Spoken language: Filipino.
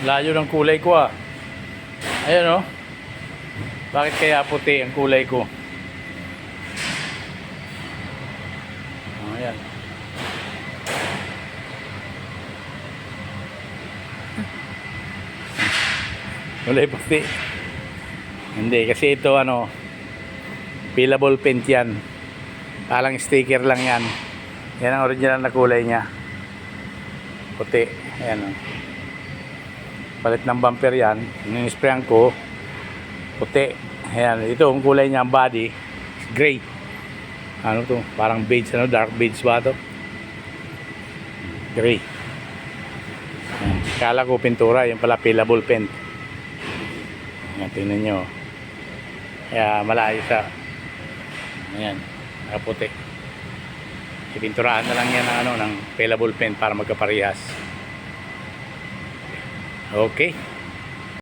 Layo ng kulay ko ah. Ayan oh. Bakit kaya puti ang kulay ko? Oh, ayan. Kulay puti. Hindi, kasi ito ano, peelable paint yan. Palang sticker lang yan. Yan ang original na kulay niya. Puti. Ayan oh. Palit ng bumper yan. Ninisprayan ko. Puti. Ayan. Ito ang kulay niya, ang body. Gray. Ano to? Parang beige. Ano? Dark beige ba to? Gray. Ayan. Kala ko pintura. Yung pala peelable paint. Ayan. Tingnan nyo. Kaya malayo sa. Ayan. Nakaputi. Ipinturahan na lang yan ng, ng peelable paint para magkaparehas. Okay.